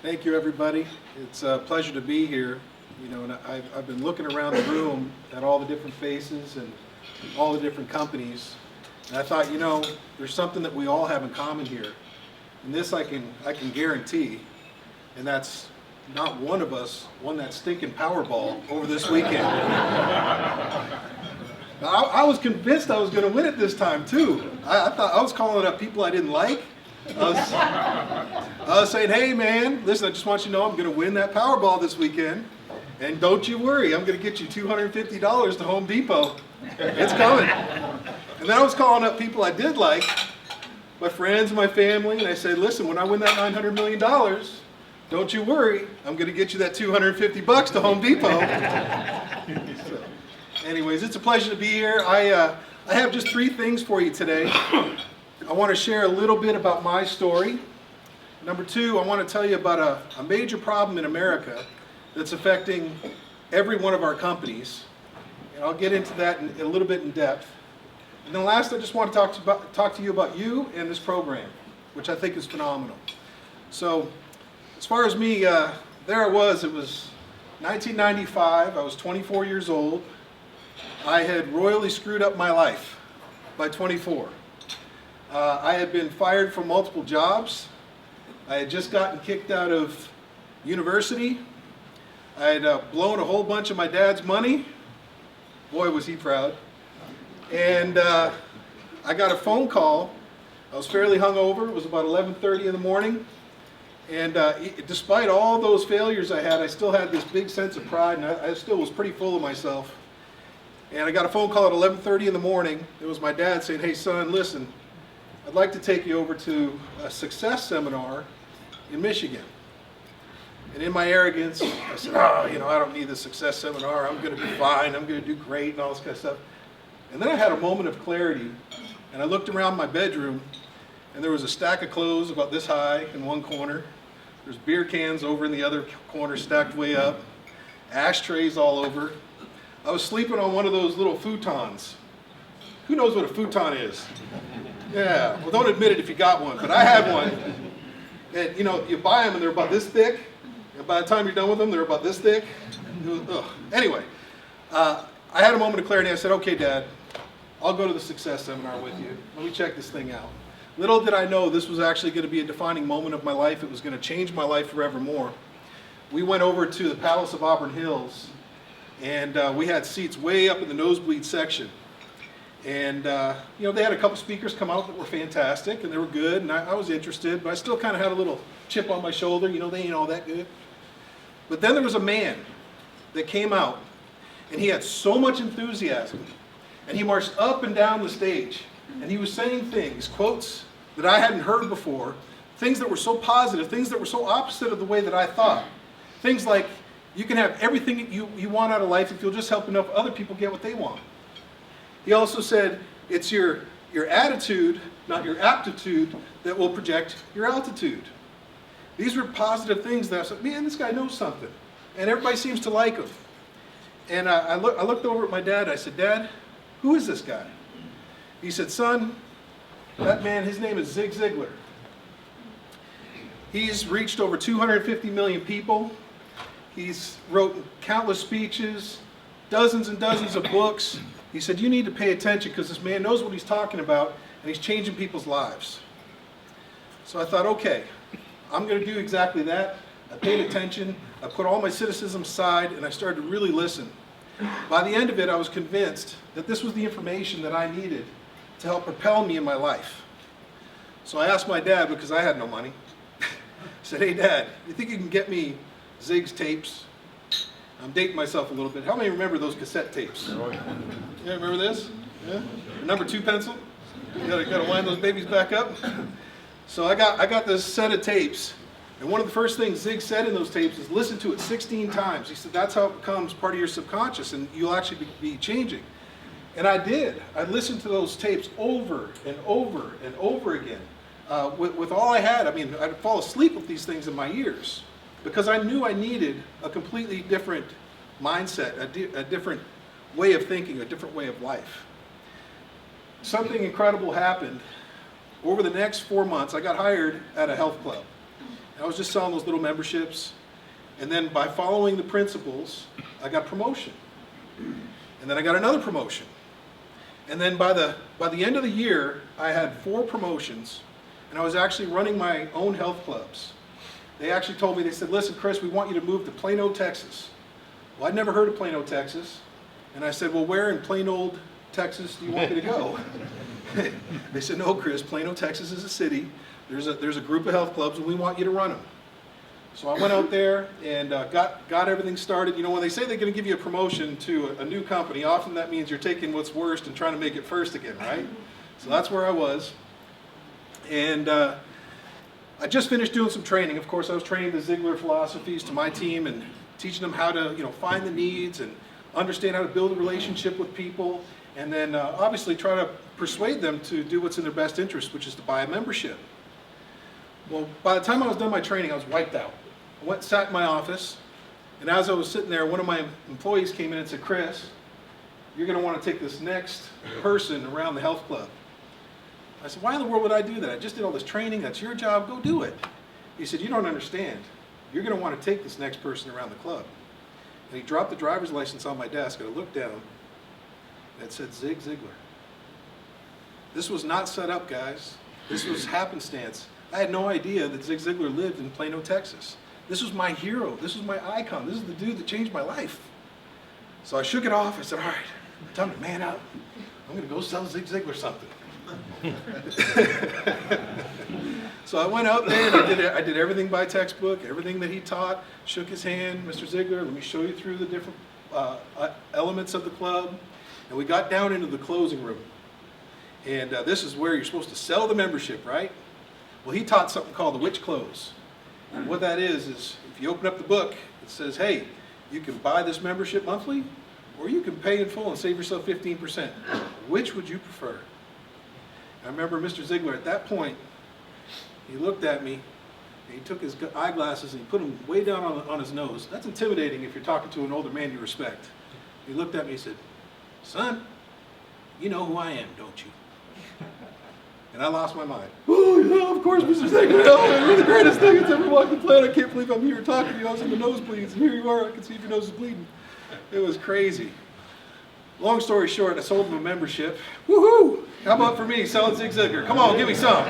Thank you, everybody. It's a pleasure to be here. You know, and I've been looking around the room at all the different faces and all the different companies, and I thought, you know, there's something that we all have in common here, and this I can guarantee, and that's not one of us won that stinking Powerball over this weekend. Now, I was convinced I was going to win it this time too. I thought I was calling up people I didn't like. I was saying, hey man, listen, I just want you to know I'm going to win that Powerball this weekend. And don't you worry, I'm going to get you $250 to Home Depot. It's coming. And then I was calling up people I did like, my friends, my family, and I said, listen, when I win that $900 million, don't you worry, I'm going to get you that $250 to Home Depot. So, anyways, it's a pleasure to be here. I have just 3 things for you today. I want to share a little bit about my story. Number 2, I want to tell you about a major problem in America that's affecting every one of our companies. And I'll get into that in a little bit in depth. And then last, I just want to talk to you about you and this program, which I think is phenomenal. So, as far as me, there I was. It was 1995. I was 24 years old. I had royally screwed up my life by 24. I had been fired from multiple jobs. I had just gotten kicked out of university. I had blown a whole bunch of my dad's money. Boy, was he proud. And I got a phone call. I was fairly hungover. It was about 11:30 in the morning. And despite all those failures I had, I still had this big sense of pride, and I still was pretty full of myself. And I got a phone call at 11:30 in the morning. It was my dad saying, hey son, listen, I'd like to take you over to a success seminar in Michigan. And in my arrogance, I said, oh, you know, I don't need the success seminar. I'm going to be fine. I'm going to do great and all this kind of stuff. And then I had a moment of clarity, and I looked around my bedroom, and there was a stack of clothes about this high in one corner. There's beer cans over in the other corner stacked way up, ashtrays all over. I was sleeping on one of those little futons. Who knows what a futon is? Yeah, well don't admit it if you got one, but I had one. And you know, you buy them and they're about this thick, and by the time you're done with them, they're about this thick. Anyway, I had a moment of clarity. I said, okay Dad, I'll go to the success seminar with you. Let me check this thing out. Little did I know this was actually going to be a defining moment of my life. It was going to change my life forevermore. We went over to the Palace of Auburn Hills, and we had seats way up in the nosebleed section. And you know, they had a couple speakers come out that were fantastic, and they were good, and I was interested, but I still kind of had a little chip on my shoulder. You know, they ain't all that good. But then there was a man that came out, and he had so much enthusiasm, and he marched up and down the stage, and he was saying things, quotes that I hadn't heard before, things that were so positive, things that were so opposite of the way that I thought. Things like, you can have everything you want out of life if you'll just help enough other people get what they want. He also said, it's your attitude, not your aptitude, that will project your altitude. These were positive things that I said, man, this guy knows something. And everybody seems to like him. And I looked over at my dad, I said, Dad, who is this guy? He said, son, that man, his name is Zig Ziglar. He's reached over 250 million people. He's wrote countless speeches, dozens and dozens of books. He said, you need to pay attention because this man knows what he's talking about and he's changing people's lives. So I thought, okay, I'm going to do exactly that. I paid attention, I put all my cynicism aside, and I started to really listen. By the end of it, I was convinced that this was the information that I needed to help propel me in my life. So I asked my dad, because I had no money, I said, hey Dad, you think you can get me Zig's tapes? I'm dating myself a little bit. How many remember those cassette tapes? Yeah, remember this? Yeah? The number 2 pencil? You gotta wind those babies back up. So I got this set of tapes, and one of the first things Zig said in those tapes is listen to it 16 times. He said that's how it becomes part of your subconscious, and you'll actually be changing. And I did. I listened to those tapes over and over and over again. With all I had, I mean, I'd fall asleep with these things in my ears because I knew I needed a completely different mindset, a different way of thinking, a different way of life. Something incredible happened. Over the next 4 months, I got hired at a health club. I was just selling those little memberships. And then by following the principles, I got a promotion. And then I got another promotion. And then by the end of the year, I had 4 promotions, and I was actually running my own health clubs. They actually told me, they said, listen, Chris, we want you to move to Plano, Texas. Well, I'd never heard of Plano, Texas. And I said, well, where in plain old Texas do you want me to go? They said, no, Chris, Plano, Texas is a city. There's a group of health clubs, and we want you to run them. So I went out there and got everything started. You know, when they say they're going to give you a promotion to a new company, often that means you're taking what's worst and trying to make it first again, right? So that's where I was. And I just finished doing some training. Of course, I was training the Ziglar philosophies to my team and teaching them how to, find the needs and understand how to build a relationship with people, and then obviously try to persuade them to do what's in their best interest, which is to buy a membership. Well, by the time I was done my training, I was wiped out. I sat in my office, and as I was sitting there, one of my employees came in and said, Chris, you're going to want to take this next person around the health club. I said, why in the world would I do that? I just did all this training. That's your job. Go do it. He said, you don't understand. You're going to want to take this next person around the club. And he dropped the driver's license on my desk, and I looked down, and it said Zig Ziglar. This was not set up, guys. This was happenstance. I had no idea that Zig Ziglar lived in Plano, Texas. This was my hero. This was my icon. This is the dude that changed my life. So I shook it off. I said, all right, time to man up. I'm going to go sell Zig Ziglar something. So I went out there and I did everything by textbook, everything that he taught, shook his hand, Mr. Ziglar, let me show you through the different elements of the club. And we got down into the closing room. And this is where you're supposed to sell the membership, right? Well, he taught something called the witch close. And what that is if you open up the book, it says, hey, you can buy this membership monthly, or you can pay in full and save yourself 15%. Which would you prefer? I remember Mr. Ziglar at that point, he looked at me, and he took his eyeglasses and he put them way down on his nose. That's intimidating if you're talking to an older man you respect. He looked at me and said, son, you know who I am, don't you? And I lost my mind. Oh, yeah, of course, Mr. Ziglar. Oh, you're the greatest thing that's ever walked the planet. I can't believe I'm here talking to you. I was in the nosebleeds, and here you are. I can see if your nose is bleeding. It was crazy. Long story short, I sold him a membership. Woohoo! How about for me, selling Zig Ziglar? Come on, give me some.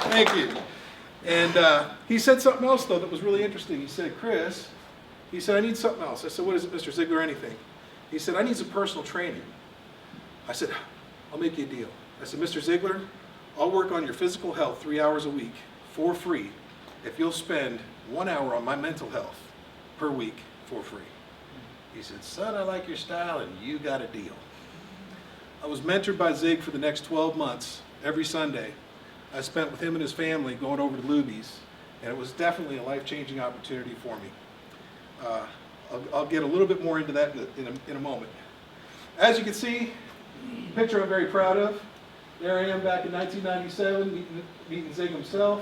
Thank you. And he said something else, though, that was really interesting. He said, Chris, he said, I need something else. I said, what is it, Mr. Ziglar, anything? He said, I need some personal training. I said, I'll make you a deal. I said, Mr. Ziglar, I'll work on your physical health 3 hours a week for free if you'll spend 1 hour on my mental health per week for free. He said, son, I like your style, and you got a deal. I was mentored by Zig for the next 12 months, every Sunday. I spent with him and his family going over to Luby's, and it was definitely a life-changing opportunity for me. I'll get a little bit more into that in a moment. As you can see, a picture I'm very proud of. There I am back in 1997, meeting Zig himself.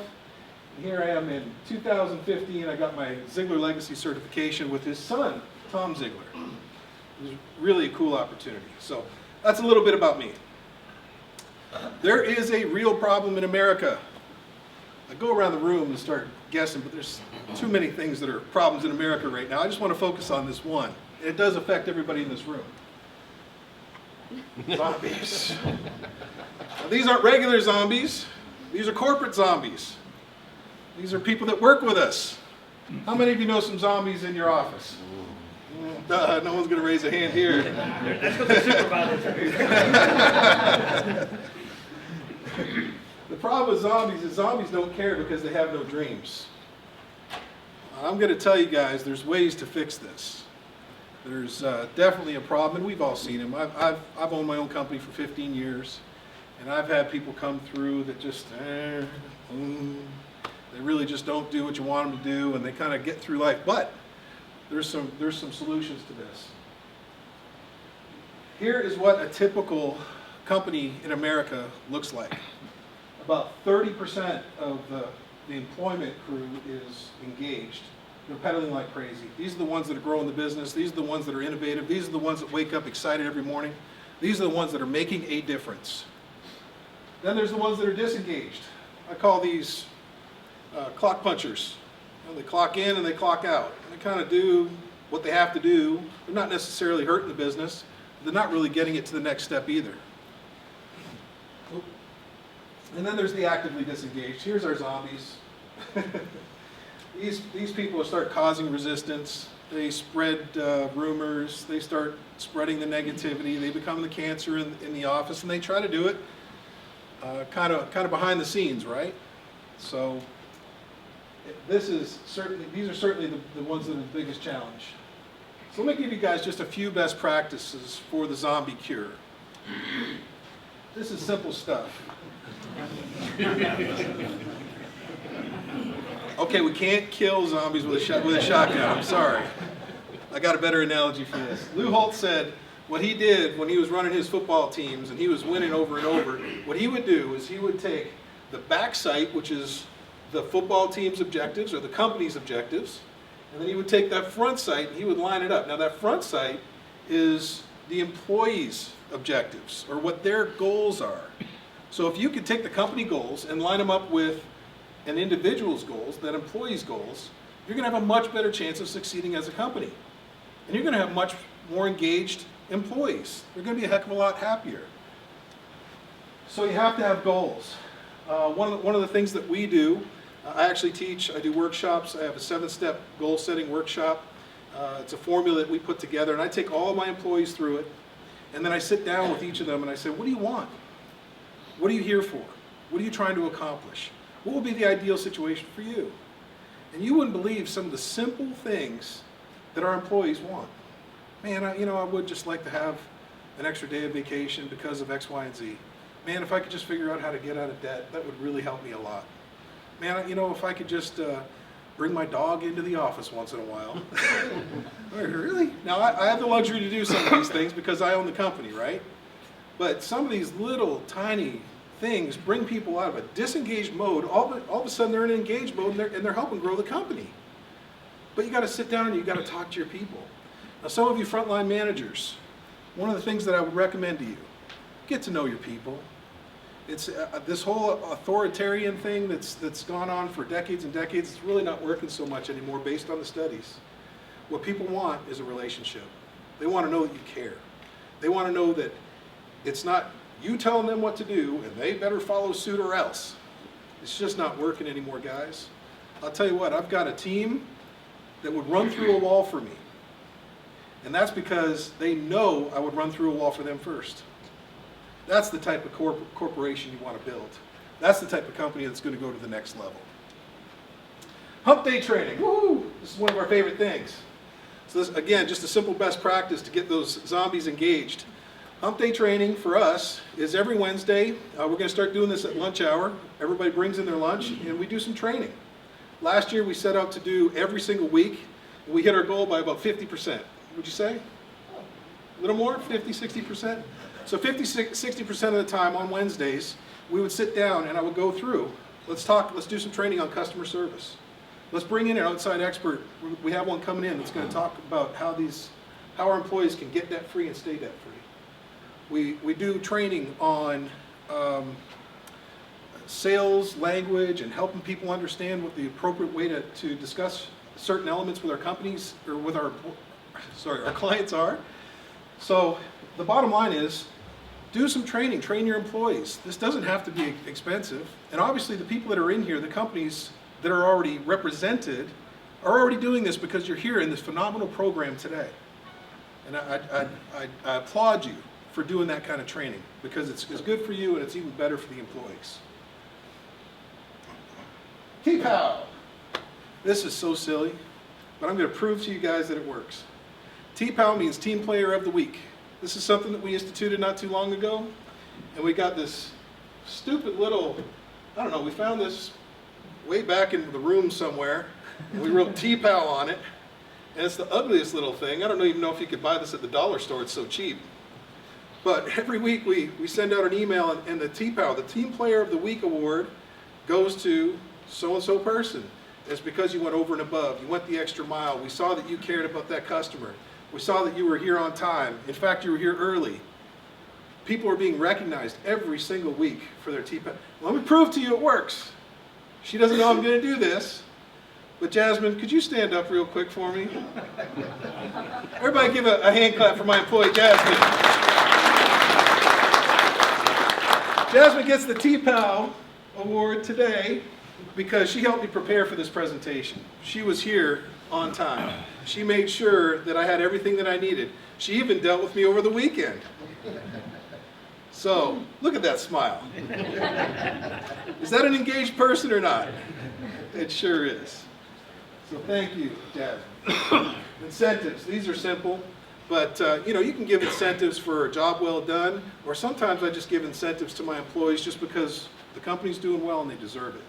And here I am in 2015, I got my Ziglar Legacy certification with his son, Tom Ziglar. It was really a cool opportunity. So that's a little bit about me. There is a real problem in America. I go around the room and start guessing, but there's too many things that are problems in America right now. I just want to focus on this one. And it does affect everybody in this room. Zombies. Now, these aren't regular zombies. These are corporate zombies. These are people that work with us. How many of you know some zombies in your office? No one's going to raise a hand here. That's what the supervisors are. The problem with zombies is zombies don't care because they have no dreams. I'm going to tell you guys there's ways to fix this. There's definitely a problem, and we've all seen them. I've owned my own company for 15 years, and I've had people come through that just, they really just don't do what you want them to do, and they kind of get through life. But there's some solutions to this. Here is what a typical company in America looks like. About 30% of the employment crew is engaged. They're pedaling like crazy. These are the ones that are growing the business. These are the ones that are innovative. These are the ones that wake up excited every morning. These are the ones that are making a difference. Then there's the ones that are disengaged. I call these clock punchers. You know, they clock in and they clock out. And they kind of do what they have to do. They're not necessarily hurting the business. They're not really getting it to the next step either. And then there's the actively disengaged. Here's our zombies. These people start causing resistance. They spread rumors. They start spreading the negativity. They become the cancer in the office, and they try to do it kind of behind the scenes, right? So these are certainly the ones that are the biggest challenge. So let me give you guys just a few best practices for the zombie cure. This is simple stuff. Okay, we can't kill zombies with a shotgun. I'm sorry. I got a better analogy for this. Lou Holt said what he did when he was running his football teams and he was winning over and over, what he would do is he would take the back sight, which is the football team's objectives or the company's objectives, and then he would take that front sight and he would line it up. Now that front sight is the employees' objectives or what their goals are. So if you could take the company goals and line them up with an individual's goals, that employee's goals, you're going to have a much better chance of succeeding as a company. And you're going to have much more engaged employees. They're going to be a heck of a lot happier. So you have to have goals. One of the things that we do, I actually teach, I do workshops. I have a 7-step goal setting workshop. It's a formula that we put together, and I take all of my employees through it. And then I sit down with each of them and I say, what do you want? What are you here for? What are you trying to accomplish? What will be the ideal situation for you? And you wouldn't believe some of the simple things that our employees want. Man, I would just like to have an extra day of vacation because of X, Y, and Z. Man, if I could just figure out how to get out of debt, that would really help me a lot. Man, if I could just bring my dog into the office once in a while. Really? Now, I have the luxury to do some of these things because I own the company, right? But some of these little tiny things bring people out of a disengaged mode. All of a sudden they're in an engaged mode and they're helping grow the company. But you got to sit down and you got to talk to your people. Now some of you frontline managers, one of the things that I would recommend to you, get to know your people. It's this whole authoritarian thing that's gone on for decades and decades, it's really not working so much anymore based on the studies. What people want is a relationship. They want to know that you care. They want to know that it's not you telling them what to do and they better follow suit or else. It's just not working anymore, guys. I'll tell you what, I've got a team that would run through a wall for me. And that's because they know I would run through a wall for them first. That's the type of corporation you want to build. That's the type of company that's going to go to the next level. Hump day training, woohoo! This is one of our favorite things. So this, again, just a simple best practice to get those zombies engaged. Hump day training for us is every Wednesday. We're going to start doing this at lunch hour. Everybody brings in their lunch and we do some training. Last year we set out to do every single week. We hit our goal by about 50%. Would you say? A little more? 50, 60%? So 50, 60% of the time on Wednesdays, we would sit down and I would go through. Let's do some training on customer service. Let's bring in an outside expert. We have one coming in that's going to talk about how our employees can get debt free and stay debt free. We do training on sales language and helping people understand what the appropriate way to discuss certain elements with our companies or with our clients are. So the bottom line is do some training, train your employees. This doesn't have to be expensive. And obviously the people that are in here, the companies that are already represented are already doing this because you're here in this phenomenal program today. And I applaud you for doing that kind of training because it's good for you and it's even better for the employees. TPOW. This is so silly, but I'm going to prove to you guys that it works. TPOW means Team Player of the Week. This is something that we instituted not too long ago, and we got this stupid little, I don't know, we found this way back in the room somewhere, and we wrote TPOW on it, and it's the ugliest little thing. I don't even know if you could buy this at the dollar store, it's so cheap. But every week we send out an email, and the TPOW, the Team Player of the Week award, goes to so-and-so person. It's because you went over and above, you went the extra mile, we saw that you cared about that customer. We saw that you were here on time. In fact, you were here early. People are being recognized every single week for their TPOW. Let me prove to you it works. She doesn't know I'm going to do this. But Jasmine, could you stand up real quick for me? Everybody give a hand clap for my employee, Jasmine. Jasmine gets the T-PAL award today because she helped me prepare for this presentation. She was here on time. She made sure that I had everything that I needed. She even dealt with me over the weekend. So, look at that smile. Is that an engaged person or not? It sure is. So thank you, Jasmine. Incentives, these are simple, but you can give incentives for a job well done, or sometimes I just give incentives to my employees just because the company's doing well and they deserve it.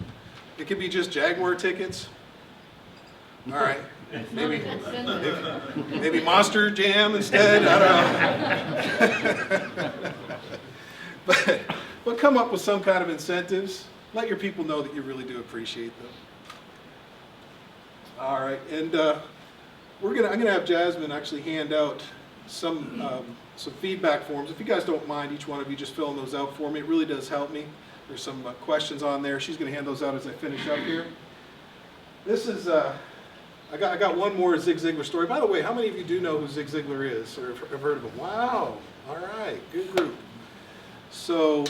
It could be just Jaguar tickets. All right, maybe Monster Jam instead, I don't know. But come up with some kind of incentives. Let your people know that you really do appreciate them. All right, and I'm gonna have Jasmine actually hand out some feedback forms. If you guys don't mind, each one of you just filling those out for me. It really does help me. There's some questions on there. She's gonna hand those out as I finish up here. This is I got one more Zig Ziglar story. By the way, how many of you do know who Zig Ziglar is or have heard of him? Wow. All right, good group. So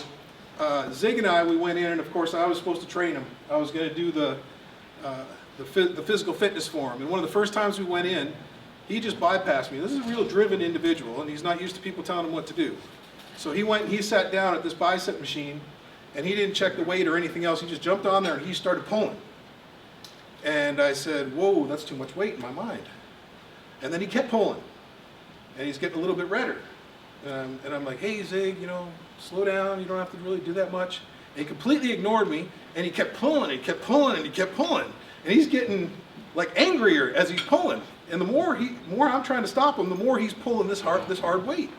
Zig and I, we went in, and of course I was supposed to train him. I was going to do the physical fitness for him. And one of the first times we went in, he just bypassed me. This is a real driven individual, and he's not used to people telling him what to do. So he went and he sat down at this bicep machine, and he didn't check the weight or anything else. He just jumped on there and he started pulling. And I said, whoa, that's too much weight in my mind. And then he kept pulling, and he's getting a little bit redder. And I'm like, hey, Zig, slow down. You don't have to really do that much. And he completely ignored me, and he kept pulling, and he kept pulling, and he kept pulling. And he's getting like angrier as he's pulling. And the more I'm trying to stop him, the more he's pulling this hard weight.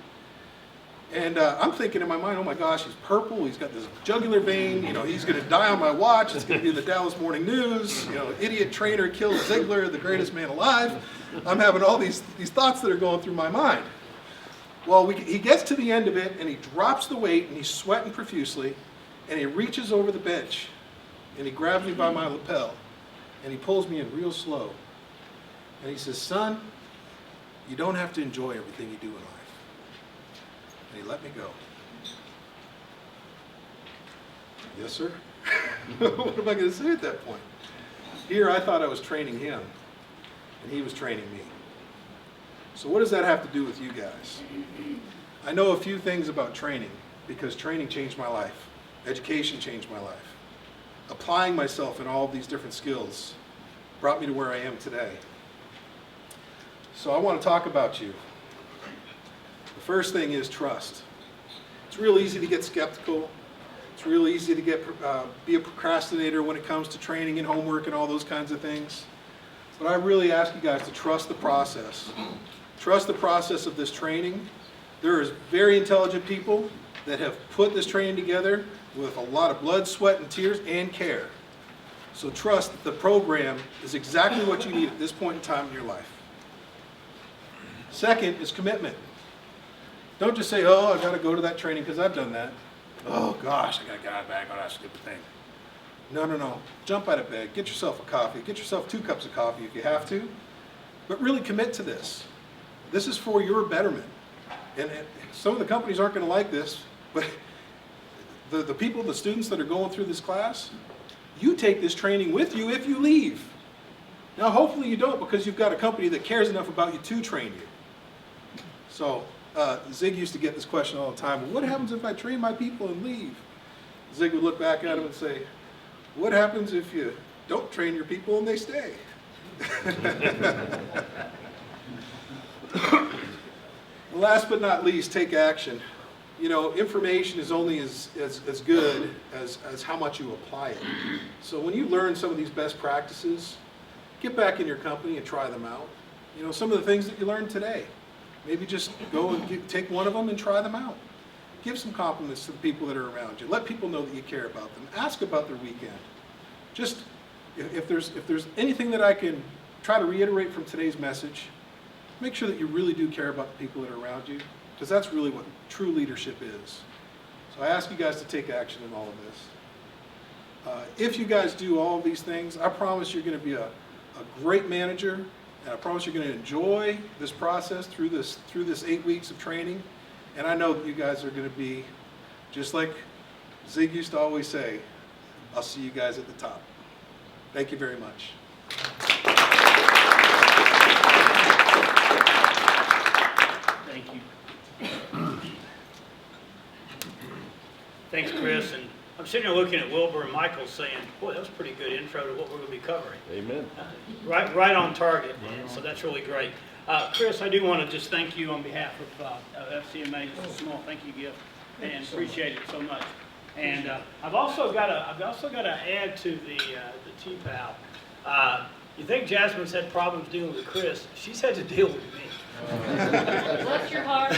And I'm thinking in my mind, oh my gosh, he's purple. He's got this jugular vein. He's going to die on my watch. It's going to be in the Dallas Morning News. Idiot trainer kills Ziegler, the greatest man alive. I'm having all these thoughts that are going through my mind. Well, he gets to the end of it, and he drops the weight, and he's sweating profusely, and he reaches over the bench, and he grabs me by my lapel, and he pulls me in real slow. And he says, son, you don't have to enjoy everything you do in life. And he let me go. Yes, sir? What am I going to say at that point? Here, I thought I was training him, and he was training me. So what does that have to do with you guys? I know a few things about training, because training changed my life. Education changed my life. Applying myself in all of these different skills brought me to where I am today. So I want to talk about you. The first thing is trust. It's real easy to get skeptical. It's real easy to be a procrastinator when it comes to training and homework and all those kinds of things. But I really ask you guys to trust the process. Trust the process of this training. There is very intelligent people that have put this training together with a lot of blood, sweat, and tears and care. So trust that the program is exactly what you need at this point in time in your life. Second is commitment. Don't just say, oh, I got to go to that training because I've done that. Oh gosh, I got to get out of bed on that stupid thing. No. Jump out of bed, get yourself a coffee, get yourself 2 cups of coffee if you have to, but really commit to this. This is for your betterment. And some of the companies aren't going to like this, but the people, the students that are going through this class, you take this training with you if you leave. Now hopefully you don't, because you've got a company that cares enough about you to train you. So Zig used to get this question all the time, well, what happens if I train my people and leave? Zig would look back at him and say, what happens if you don't train your people and they stay? Last but not least, take action. Information is only as good as how much you apply it. So when you learn some of these best practices, get back in your company and try them out. Some of the things that you learned today, maybe just go and take one of them and try them out. Give some compliments to the people that are around you. Let people know that you care about them. Ask about their weekend. Just, if there's anything that I can try to reiterate from today's message, make sure that you really do care about the people that are around you, because that's really what true leadership is. So I ask you guys to take action in all of this. If you guys do all these things, I promise you're going to be a great manager, and I promise you're going to enjoy this process through this 8 weeks of training. And I know that you guys are going to be, just like Zig used to always say, I'll see you guys at the top. Thank you very much. Thank you. Thanks, Chris. And I'm sitting here looking at Wilbur and Michael saying, boy, that was a pretty good intro to what we're going to be covering. Amen. Right on target, and so that's really great. Chris, I do want to just thank you on behalf of FCMA. Just a small thank you gift, and appreciate it so much. And I've also got to add to the TPAL. You think Jasmine's had problems dealing with Chris? She's had to deal with me. Bless your heart.